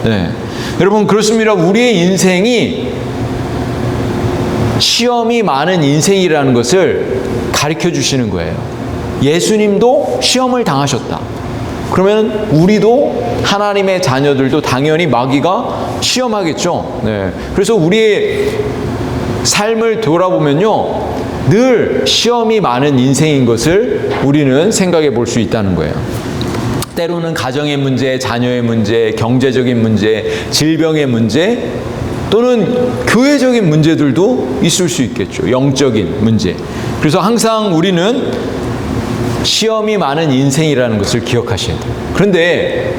네. 여러분, 그렇습니다. 우리의 인생이 시험이 많은 인생이라는 것을 가르쳐 주시는 거예요. 예수님도 시험을 당하셨다. 그러면 우리도, 하나님의 자녀들도 당연히 마귀가 시험하겠죠. 네. 그래서 우리의 삶을 돌아보면요, 늘 시험이 많은 인생인 것을 우리는 생각해 볼 수 있다는 거예요. 때로는 가정의 문제, 자녀의 문제, 경제적인 문제, 질병의 문제, 또는 교회적인 문제들도 있을 수 있겠죠. 영적인 문제. 그래서 항상 우리는 시험이 많은 인생이라는 것을 기억하셔야 돼요. 그런데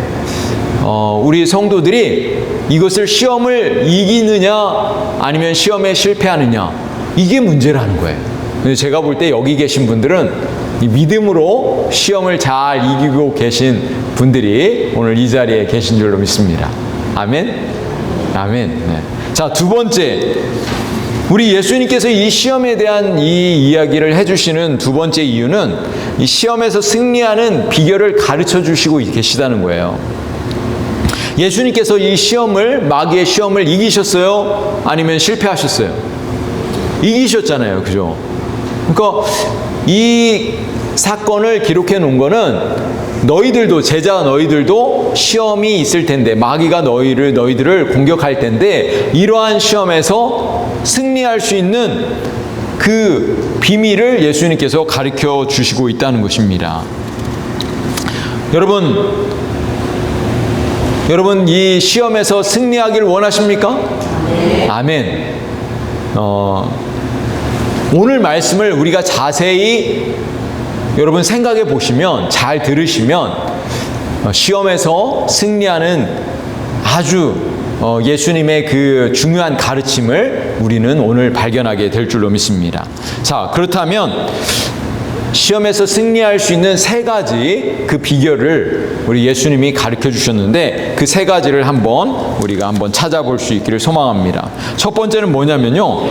우리 성도들이 이것을 시험을 이기느냐 아니면 시험에 실패하느냐, 이게 문제라는 거예요. 근데 제가 볼 때 여기 계신 분들은 이 믿음으로 시험을 잘 이기고 계신 분들이 오늘 이 자리에 계신 줄로 믿습니다. 아멘? 아멘. 네. 자, 두 번째, 우리 예수님께서 이 시험에 대한 이 이야기를 해주시는 두 번째 이유는 이 시험에서 승리하는 비결을 가르쳐 주시고 계시다는 거예요. 예수님께서 이 시험을, 마귀의 시험을 이기셨어요? 아니면 실패하셨어요? 이기셨잖아요. 그죠? 그러니까 이 사건을 기록해 놓은 거는 너희들도, 제자 너희들도 시험이 있을 텐데, 마귀가 너희들을 공격할 텐데, 이러한 시험에서 승리할 수 있는 그 비밀을 예수님께서 가르쳐 주시고 있다는 것입니다. 여러분 이 시험에서 승리하기를 원하십니까? 네. 아멘. 오늘 말씀을 우리가 자세히 여러분 생각해 보시면, 잘 들으시면 시험에서 승리하는 아주 예수님의 그 중요한 가르침을 우리는 오늘 발견하게 될 줄로 믿습니다. 자, 그렇다면 시험에서 승리할 수 있는 세 가지 그 비결을 우리 예수님이 가르쳐 주셨는데, 그 세 가지를 우리가 한번 찾아볼 수 있기를 소망합니다. 첫 번째는 뭐냐면요,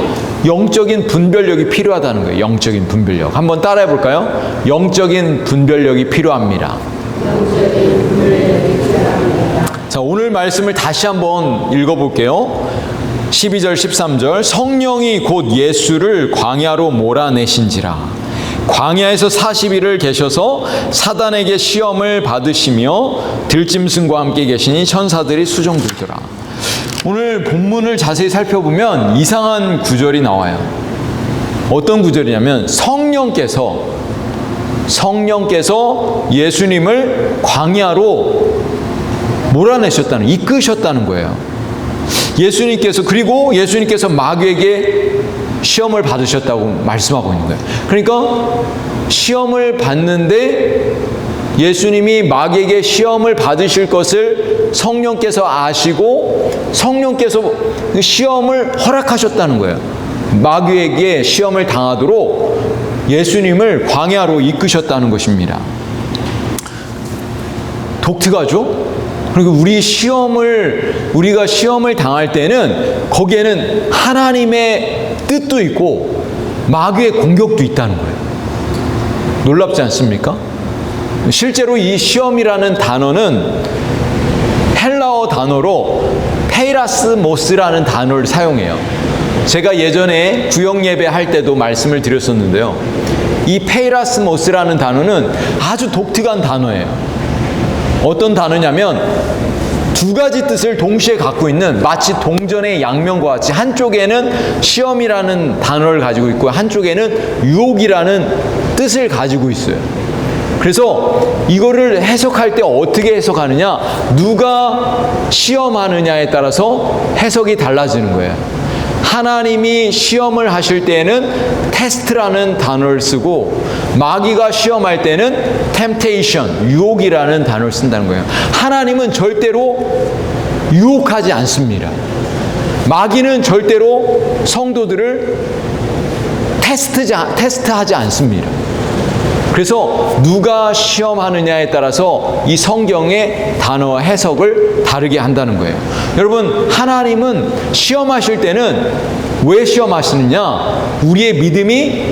영적인 분별력이 필요하다는 거예요. 영적인 분별력. 한번 따라해 볼까요? 영적인 분별력이 필요합니다. 자, 오늘 말씀을 다시 한번 읽어볼게요. 12절 13절, 성령이 곧 예수를 광야로 몰아내신지라. 광야에서 40일을 계셔서 사단에게 시험을 받으시며 들짐승과 함께 계시니 천사들이 수종들더라. 오늘 본문을 자세히 살펴보면 이상한 구절이 나와요. 어떤 구절이냐면 성령께서 예수님을 광야로 몰아내셨다는, 이끄셨다는 거예요. 그리고 예수님께서 마귀에게 시험을 받으셨다고 말씀하고 있는 거예요. 그러니까 시험을 받는데 예수님이 마귀에게 시험을 받으실 것을 성령께서 아시고 성령께서 시험을 허락하셨다는 거예요. 마귀에게 시험을 당하도록 예수님을 광야로 이끄셨다는 것입니다. 독특하죠? 그리고 우리가 시험을 당할 때는 거기에는 하나님의 뜻도 있고 마귀의 공격도 있다는 거예요. 놀랍지 않습니까? 실제로 이 시험이라는 단어는 헬라어 단어로 페이라스모스라는 단어를 사용해요. 제가 예전에 구역 예배 할 때도 말씀을 드렸었는데요. 이 페이라스모스라는 단어는 아주 독특한 단어예요. 어떤 단어냐면 두 가지 뜻을 동시에 갖고 있는, 마치 동전의 양면과 같이 한쪽에는 시험이라는 단어를 가지고 있고 한쪽에는 유혹이라는 뜻을 가지고 있어요. 그래서 이거를 해석할 때 어떻게 해석하느냐, 누가 시험하느냐에 따라서 해석이 달라지는 거예요. 하나님이 시험을 하실 때에는 테스트라는 단어를 쓰고, 마귀가 시험할 때는 temptation, 유혹이라는 단어를 쓴다는 거예요. 하나님은 절대로 유혹하지 않습니다. 마귀는 절대로 성도들을 테스트하지 않습니다. 그래서 누가 시험하느냐에 따라서 이 성경의 단어와 해석을 다르게 한다는 거예요. 여러분, 하나님은 시험하실 때는 왜 시험하시느냐? 우리의 믿음이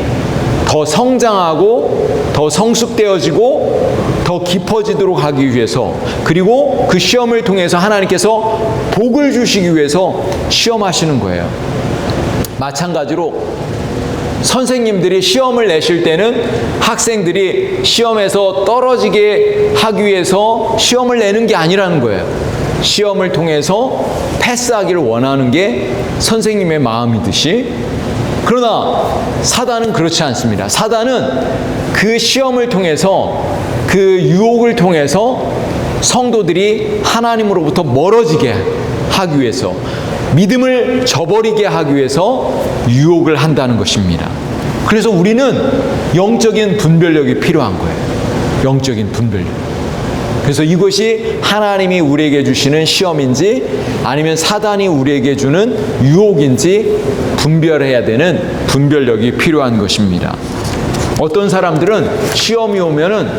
더 성장하고 더 성숙되어지고 더 더 깊어지도록 하기 위해서, 그리고 그 시험을 통해서 하나님께서 복을 주시기 위해서 시험하시는 거예요. 마찬가지로 선생님들이 시험을 내실 때는 학생들이 시험에서 떨어지게 하기 위해서 시험을 내는 게 아니라는 거예요. 시험을 통해서 패스하기를 원하는 게 선생님의 마음이듯이, 그러나 사단은 그렇지 않습니다. 사단은 그 시험을 통해서, 그 유혹을 통해서 성도들이 하나님으로부터 멀어지게 하기 위해서, 믿음을 저버리게 하기 위해서 유혹을 한다는 것입니다. 그래서 우리는 영적인 분별력이 필요한 거예요. 영적인 분별력. 그래서 이것이 하나님이 우리에게 주시는 시험인지 아니면 사단이 우리에게 주는 유혹인지 분별해야 되는 분별력이 필요한 것입니다. 어떤 사람들은 시험이 오면은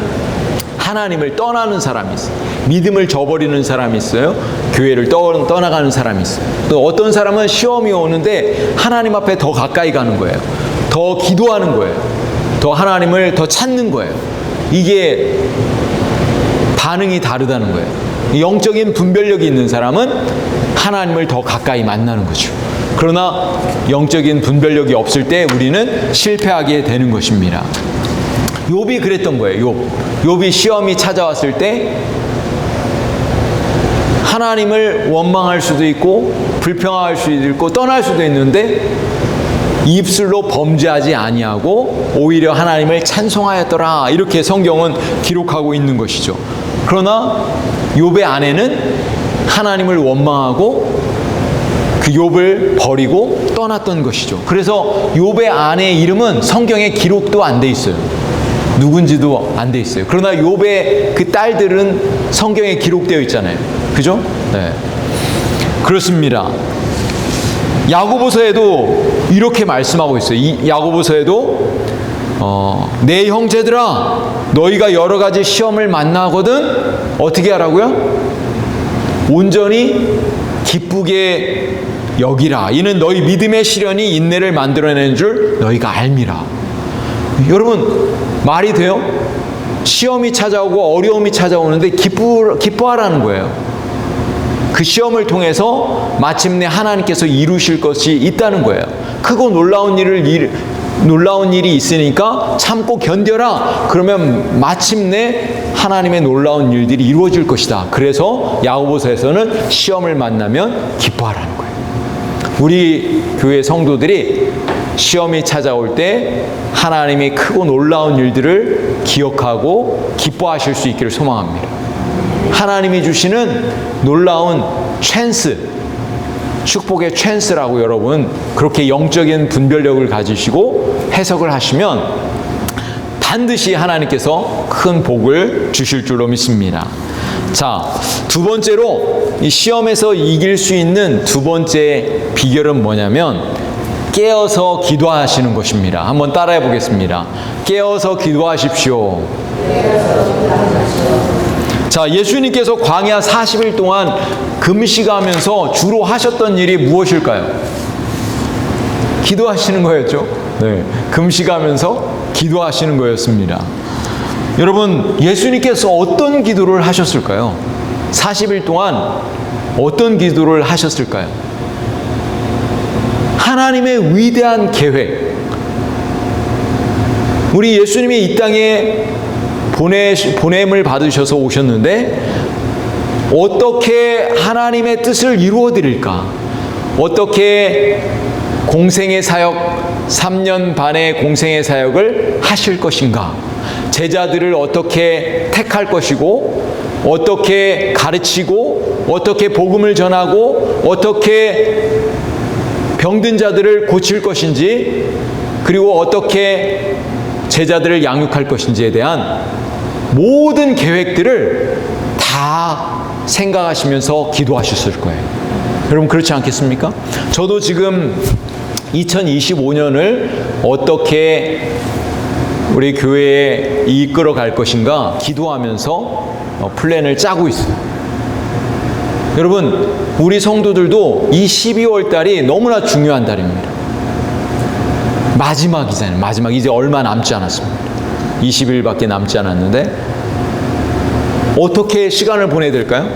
하나님을 떠나는 사람이 있어요. 믿음을 저버리는 사람이 있어요. 교회를 떠나가는 사람이 있어요. 또 어떤 사람은 시험이 오는데 하나님 앞에 더 가까이 가는 거예요. 더 기도하는 거예요. 더 하나님을 더 찾는 거예요. 이게 반응이 다르다는 거예요. 영적인 분별력이 있는 사람은 하나님을 더 가까이 만나는 거죠. 그러나 영적인 분별력이 없을 때 우리는 실패하게 되는 것입니다. 욥이 그랬던 거예요. 욥이 시험이 찾아왔을 때 하나님을 원망할 수도 있고 불평할 수도 있고 떠날 수도 있는데 입술로 범죄하지 아니하고 오히려 하나님을 찬송하였더라, 이렇게 성경은 기록하고 있는 것이죠. 그러나 욥의 아내는 하나님을 원망하고 그 욥을 버리고 떠났던 것이죠. 그래서 욥의 아내의 이름은 성경에 기록도 안 돼 있어요. 누군지도 안 돼 있어요. 그러나 욥의 그 딸들은 성경에 기록되어 있잖아요. 그죠? 네. 그렇습니다. 야고보서에도 이렇게 말씀하고 있어요. 이 야고보서에도 내 형제들아, 너희가 여러 가지 시험을 만나거든 어떻게 하라고요? 온전히 기쁘게 여기라. 이는 너희 믿음의 시련이 인내를 만들어내는 줄 너희가 알미라. 여러분, 말이 돼요? 시험이 찾아오고 어려움이 찾아오는데 기뻐하라는 거예요. 그 시험을 통해서 마침내 하나님께서 이루실 것이 있다는 거예요. 크고 놀라운 일이 있으니까 참고 견뎌라. 그러면 마침내 하나님의 놀라운 일들이 이루어질 것이다. 그래서 야고보서에서는 시험을 만나면 기뻐하라는 거예요. 우리 교회 성도들이 시험이 찾아올 때 하나님이 크고 놀라운 일들을 기억하고 기뻐하실 수 있기를 소망합니다. 하나님이 주시는 놀라운 찬스, 축복의 찬스라고 여러분 그렇게 영적인 분별력을 가지시고 해석을 하시면 반드시 하나님께서 큰 복을 주실 줄로 믿습니다. 자, 두 번째로 이 시험에서 이길 수 있는 두 번째 비결은 뭐냐면 깨어서 기도하시는 것입니다. 한번 따라해 보겠습니다. 깨어서 기도하십시오. 자, 예수님께서 광야 40일 동안 금식하면서 주로 하셨던 일이 무엇일까요? 기도하시는 거였죠. 네, 금식하면서 기도하시는 거였습니다. 여러분, 예수님께서 어떤 기도를 하셨을까요? 40일 동안 어떤 기도를 하셨을까요? 하나님의 위대한 계획. 우리 예수님이 이 땅에 보냄을 받으셔서 오셨는데 어떻게 하나님의 뜻을 이루어 드릴까? 어떻게 공생의 사역, 3년 반의 공생의 사역을 하실 것인가? 제자들을 어떻게 택할 것이고 어떻게 가르치고 어떻게 복음을 전하고 어떻게 병든 자들을 고칠 것인지, 그리고 어떻게 제자들을 양육할 것인지에 대한 모든 계획들을 다 생각하시면서 기도하셨을 거예요. 여러분, 그렇지 않겠습니까? 저도 지금 2025년을 어떻게 우리 교회에 이끌어 갈 것인가 기도하면서 플랜을 짜고 있어요. 여러분, 우리 성도들도 이 12월 달이 너무나 중요한 달입니다. 마지막이잖아요. 마지막. 이제 얼마 남지 않았습니다. 20일밖에 남지 않았는데 어떻게 시간을 보내야 될까요?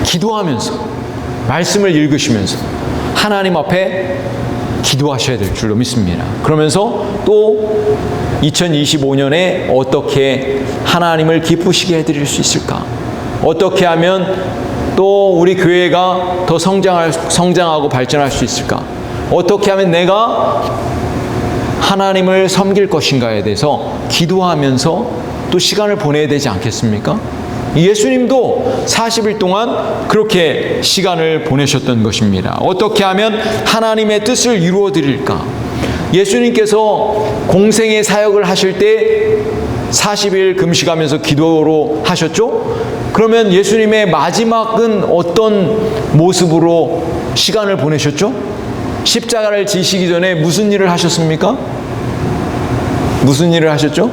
기도하면서, 말씀을 읽으시면서 하나님 앞에 기도하셔야 될 줄로 믿습니다. 그러면서 또 2025년에 어떻게 하나님을 기쁘시게 해드릴 수 있을까? 어떻게 하면 또 우리 교회가 더 성장하고 발전할 수 있을까? 어떻게 하면 내가 하나님을 섬길 것인가에 대해서 기도하면서 또 시간을 보내야 되지 않겠습니까? 예수님도 40일 동안 그렇게 시간을 보내셨던 것입니다. 어떻게 하면 하나님의 뜻을 이루어 드릴까? 예수님께서 공생의 사역을 하실 때 40일 금식하면서 기도로 하셨죠? 그러면 예수님의 마지막은 어떤 모습으로 시간을 보내셨죠? 십자가를 지시기 전에 무슨 일을 하셨습니까? 무슨 일을 하셨죠?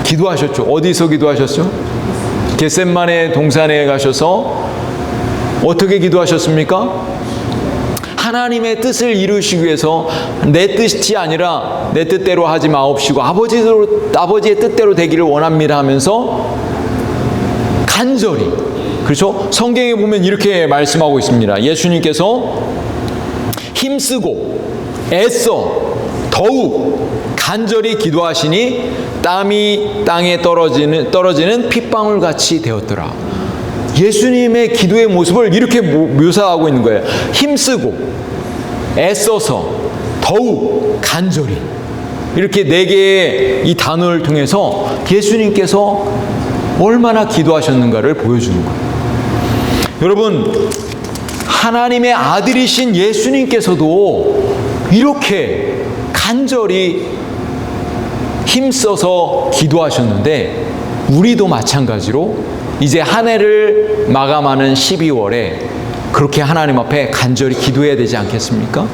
기도하셨죠. 어디서 기도하셨죠? 겟셋마네 동산에 가셔서 어떻게 기도하셨습니까? 하나님의 뜻을 이루시기 위해서 내 뜻이 아니라 내 뜻대로 하지 마옵시고 아버지의 뜻대로 되기를 원합니다 하면서 간절히, 그렇죠? 성경에 보면 이렇게 말씀하고 있습니다. 예수님께서 힘쓰고 애써 더욱 간절히 기도하시니 땀이 땅에 떨어지는 핏방울 같이 되었더라. 예수님의 기도의 모습을 이렇게 묘사하고 있는 거예요. 힘쓰고 애써서 더욱 간절히, 이렇게 네 개의 이 단어를 통해서 예수님께서 얼마나 기도하셨는가를 보여주는 거예요. 여러분, 하나님의 아들이신 예수님께서도 이렇게 간절히 힘써서 기도하셨는데 우리도 마찬가지로 이제 한 해를 마감하는 12월에 그렇게 하나님 앞에 간절히 기도해야 되지 않겠습니까?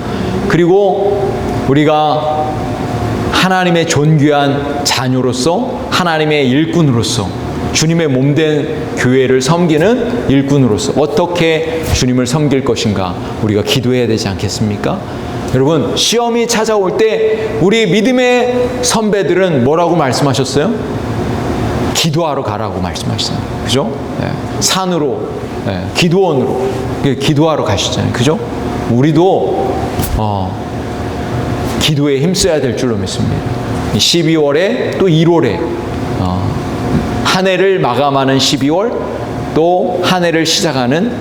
그리고 우리가 하나님의 존귀한 자녀로서, 하나님의 일꾼으로서, 주님의 몸된 교회를 섬기는 일꾼으로서 어떻게 주님을 섬길 것인가 우리가 기도해야 되지 않겠습니까? 여러분, 시험이 찾아올 때 우리 믿음의 선배들은 뭐라고 말씀하셨어요? 기도하러 가라고 말씀하셨어요. 그죠? 네. 산으로, 네. 기도원으로 기도하러 가시잖아요. 그죠? 우리도 기도에 힘써야 될 줄로 믿습니다. 12월에 또 1월에 한 해를 마감하는 12월, 또 한 해를 시작하는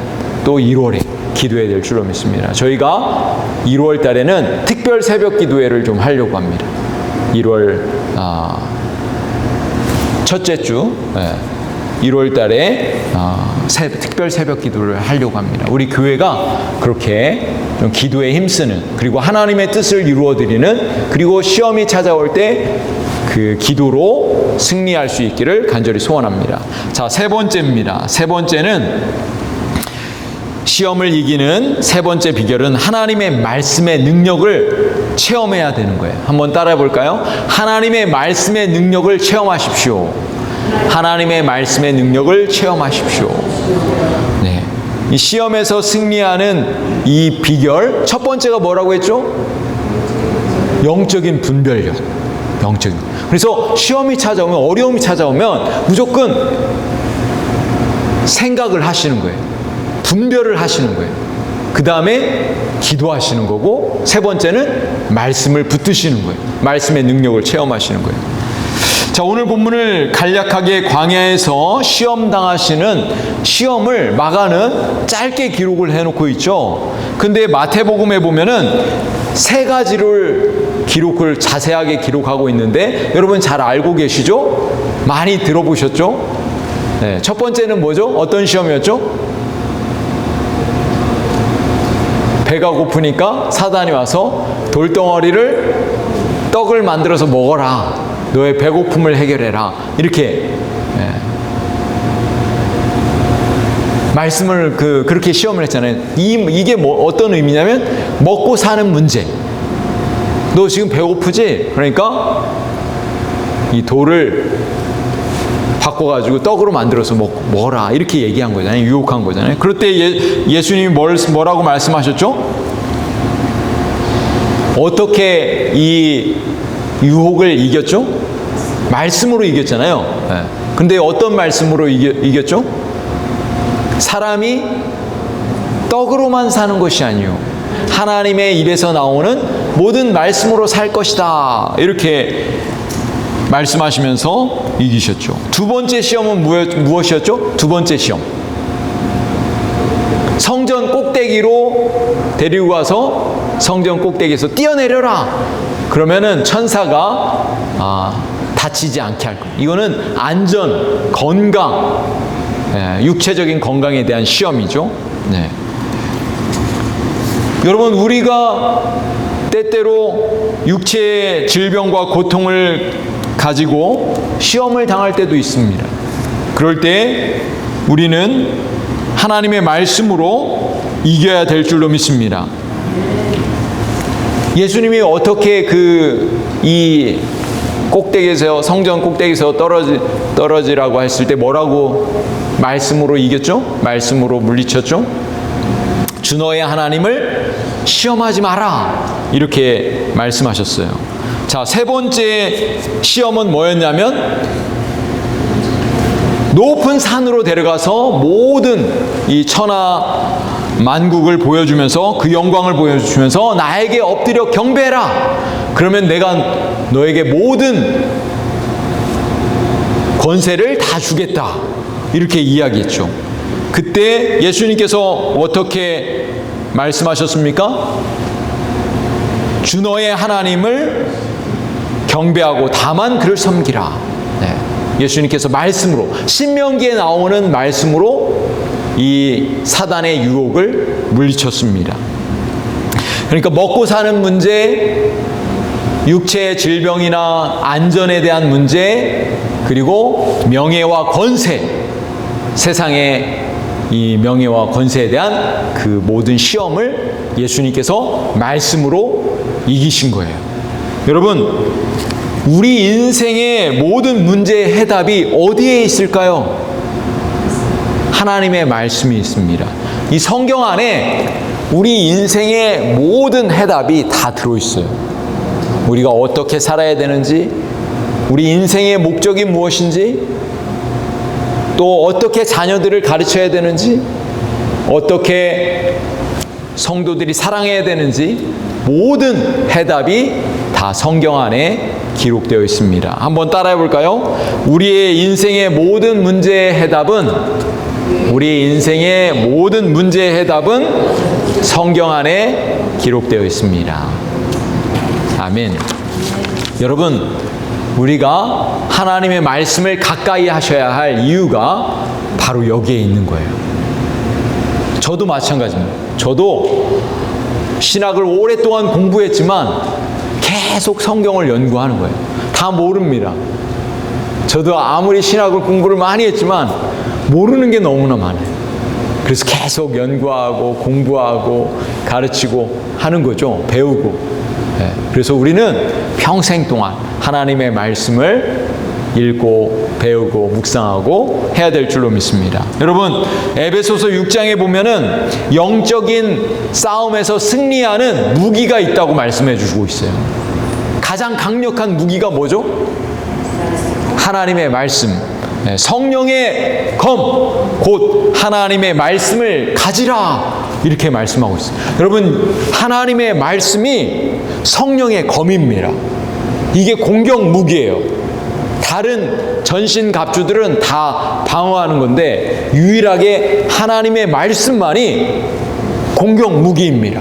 또 1월에 기도해야 될 줄로 믿습니다. 저희가 1월 달에는 특별 새벽 기도회를 좀 하려고 합니다. 1월 첫째 주 1월 달에 특별 새벽 기도를 하려고 합니다. 우리 교회가 그렇게 좀 기도에 힘쓰는, 그리고 하나님의 뜻을 이루어드리는, 그리고 시험이 찾아올 때 그 기도로 승리할 수 있기를 간절히 소원합니다. 자, 세 번째입니다. 세 번째는, 시험을 이기는 세 번째 비결은 하나님의 말씀의 능력을 체험해야 되는 거예요. 한번 따라해 볼까요? 하나님의 말씀의 능력을 체험하십시오. 하나님의 말씀의 능력을 체험하십시오. 네. 이 시험에서 승리하는 이 비결, 첫 번째가 뭐라고 했죠? 영적인 분별력. 영적인. 그래서 시험이 찾아오면, 어려움이 찾아오면 무조건 생각을 하시는 거예요. 분별을 하시는 거예요. 그 다음에 기도하시는 거고, 세 번째는 말씀을 붙드시는 거예요. 말씀의 능력을 체험하시는 거예요. 자, 오늘 본문을 간략하게 광야에서 시험 당하시는 시험을 마가는 짧게 기록을 해놓고 있죠. 근데 마태복음에 보면은 세 가지를 기록을 자세하게 기록하고 있는데, 여러분 잘 알고 계시죠? 많이 들어보셨죠? 네, 첫 번째는 뭐죠? 어떤 시험이었죠? 배가 고프니까 사단이 와서 돌덩어리를 떡을 만들어서 먹어라. 너의 배고픔을 해결해라. 이렇게 말씀을 그렇게 시험을 했잖아요. 이게 어떤 의미냐면 먹고 사는 문제. 너 지금 배고프지? 그러니까 이 돌을 바꿔가지고 떡으로 만들어서 먹어라. 이렇게 얘기한 거잖아요. 유혹한 거잖아요. 그럴 때 예수님이 뭐라고 말씀하셨죠? 어떻게 이 유혹을 이겼죠? 말씀으로 이겼잖아요. 네. 근데 어떤 말씀으로 이겼죠? 사람이 떡으로만 사는 것이 아니요 하나님의 입에서 나오는 모든 말씀으로 살 것이다. 이렇게 말씀하시면서 이기셨죠. 두 번째 시험은 무엇이었죠? 두 번째 시험. 성전 꼭대기로 데리고 가서 성전 꼭대기에서 뛰어내려라. 그러면은 천사가 다치지 않게 할 거예요. 이거는 안전, 건강, 육체적인 건강에 대한 시험이죠. 네. 여러분, 우리가 때때로 육체의 질병과 고통을 가지고 시험을 당할 때도 있습니다. 그럴 때 우리는 하나님의 말씀으로 이겨야 될 줄로 믿습니다. 예수님이 어떻게 이 꼭대기에서, 성전 꼭대기에서 떨어지라고 했을 때 뭐라고 말씀으로 이겼죠? 말씀으로 물리쳤죠? 주 너의 하나님을 시험하지 마라. 이렇게 말씀하셨어요. 자, 세 번째 시험은 뭐였냐면 높은 산으로 데려가서 모든 이 천하 만국을 보여주면서 그 영광을 보여주면서 나에게 엎드려 경배해라. 그러면 내가 너에게 모든 권세를 다 주겠다. 이렇게 이야기했죠. 그때 예수님께서 어떻게 말씀하셨습니까? 주 너의 하나님을 경배하고 다만 그를 섬기라. 네. 예수님께서 말씀으로, 신명기에 나오는 말씀으로 이 사단의 유혹을 물리쳤습니다. 그러니까 먹고 사는 문제, 육체의 질병이나 안전에 대한 문제, 그리고 명예와 권세, 세상의 이 명예와 권세에 대한 그 모든 시험을 예수님께서 말씀으로 이기신 거예요. 여러분, 우리 인생의 모든 문제의 해답이 어디에 있을까요? 하나님의 말씀이 있습니다. 이 성경 안에 우리 인생의 모든 해답이 다 들어있어요. 우리가 어떻게 살아야 되는지, 우리 인생의 목적이 무엇인지, 또 어떻게 자녀들을 가르쳐야 되는지, 어떻게 성도들이 사랑해야 되는지, 모든 해답이 다 성경 안에 기록되어 있습니다. 한번 따라해 볼까요? 우리의 인생의 모든 문제의 해답은, 우리 인생의 모든 문제의 해답은 성경 안에 기록되어 있습니다. 아멘. 여러분, 우리가 하나님의 말씀을 가까이 하셔야 할 이유가 바로 여기에 있는 거예요. 저도 마찬가지입니다. 저도 신학을 오랫동안 공부했지만 계속 성경을 연구하는 거예요. 다 모릅니다. 저도 아무리 신학을 공부를 많이 했지만 모르는 게 너무나 많아요. 그래서 계속 연구하고 공부하고 가르치고 하는 거죠. 배우고. 그래서 우리는 평생 동안 하나님의 말씀을 읽고 배우고 묵상하고 해야 될 줄로 믿습니다. 여러분, 에베소서 6장에 보면은 영적인 싸움에서 승리하는 무기가 있다고 말씀해 주고 있어요. 가장 강력한 무기가 뭐죠? 하나님의 말씀. 성령의 검, 곧 하나님의 말씀을 가지라. 이렇게 말씀하고 있어요. 여러분, 하나님의 말씀이 성령의 검입니다. 이게 공격 무기예요. 다른 전신 갑주들은 다 방어하는 건데 유일하게 하나님의 말씀만이 공격 무기입니다.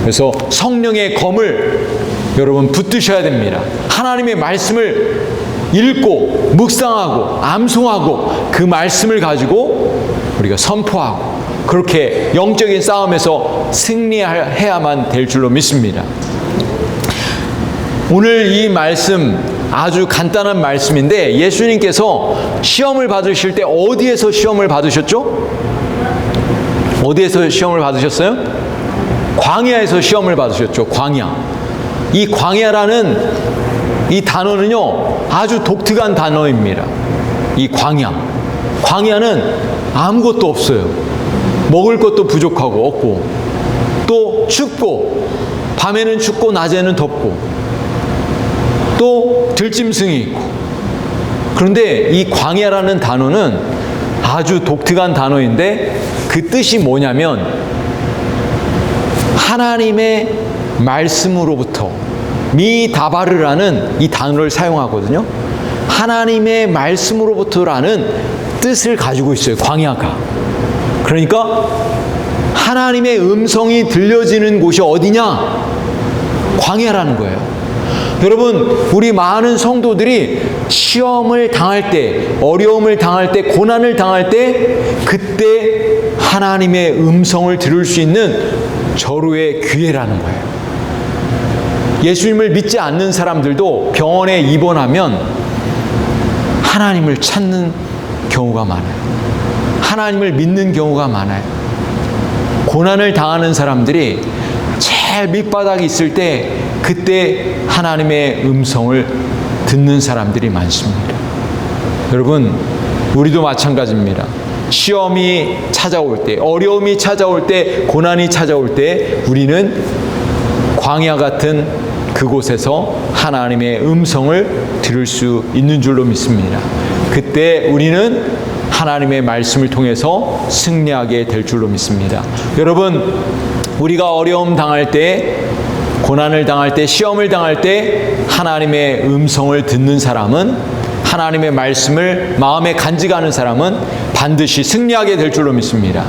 그래서 성령의 검을 여러분 붙드셔야 됩니다. 하나님의 말씀을 읽고 묵상하고 암송하고 그 말씀을 가지고 우리가 선포하고 그렇게 영적인 싸움에서 승리해야만 될 줄로 믿습니다. 오늘 이 말씀 아주 간단한 말씀인데 예수님께서 시험을 받으실 때 어디에서 시험을 받으셨죠? 어디에서 시험을 받으셨어요? 광야에서 시험을 받으셨죠. 광야. 이 광야라는 이 단어는요 아주 독특한 단어입니다. 이 광야. 광야는 아무것도 없어요. 먹을 것도 부족하고 없고 또 춥고 밤에는 춥고 낮에는 덥고 또 들짐승이 있고 그런데 이 광야라는 단어는 아주 독특한 단어인데 그 뜻이 뭐냐면 하나님의 말씀으로부터 미다바르라는 이 단어를 사용하거든요. 하나님의 말씀으로부터라는 뜻을 가지고 있어요. 광야가. 그러니까 하나님의 음성이 들려지는 곳이 어디냐? 광야라는 거예요. 여러분, 우리 많은 성도들이 시험을 당할 때, 어려움을 당할 때, 고난을 당할 때 그때 하나님의 음성을 들을 수 있는 절호의 기회라는 거예요. 예수님을 믿지 않는 사람들도 병원에 입원하면 하나님을 찾는 경우가 많아요. 하나님을 믿는 경우가 많아요. 고난을 당하는 사람들이 제일 밑바닥에 있을 때 그때 하나님의 음성을 듣는 사람들이 많습니다. 여러분, 우리도 마찬가지입니다. 시험이 찾아올 때, 어려움이 찾아올 때, 고난이 찾아올 때 우리는 광야 같은 그곳에서 하나님의 음성을 들을 수 있는 줄로 믿습니다. 그때 우리는 하나님의 말씀을 통해서 승리하게 될 줄로 믿습니다. 여러분, 우리가 어려움 당할 때, 고난을 당할 때, 시험을 당할 때 하나님의 음성을 듣는 사람은, 하나님의 말씀을 마음에 간직하는 사람은 반드시 승리하게 될 줄로 믿습니다.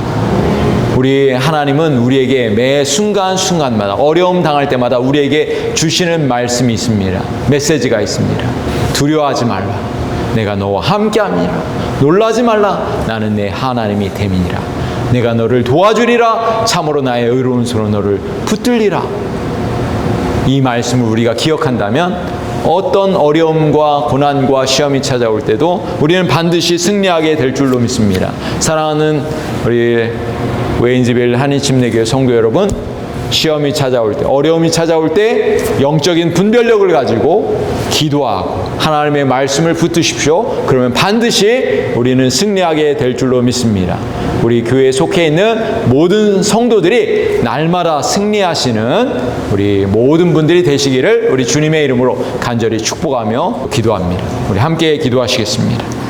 우리 하나님은 우리에게 매 순간순간마다 어려움 당할 때마다 우리에게 주시는 말씀이 있습니다. 메시지가 있습니다. 두려워하지 말라. 내가 너와 함께함이라. 놀라지 말라. 나는 내 하나님이 됨이니라. 내가 너를 도와주리라. 참으로 나의 의로운 손으로 너를 붙들리라. 이 말씀을 우리가 기억한다면 어떤 어려움과 고난과 시험이 찾아올 때도 우리는 반드시 승리하게 될 줄로 믿습니다. 사랑하는 우리 웨인즈빌 한인침례교회 성도 여러분, 시험이 찾아올 때, 어려움이 찾아올 때 영적인 분별력을 가지고 기도하고 하나님의 말씀을 붙드십시오. 그러면 반드시 우리는 승리하게 될 줄로 믿습니다. 우리 교회에 속해 있는 모든 성도들이 날마다 승리하시는 우리 모든 분들이 되시기를 우리 주님의 이름으로 간절히 축복하며 기도합니다. 우리 함께 기도하시겠습니다.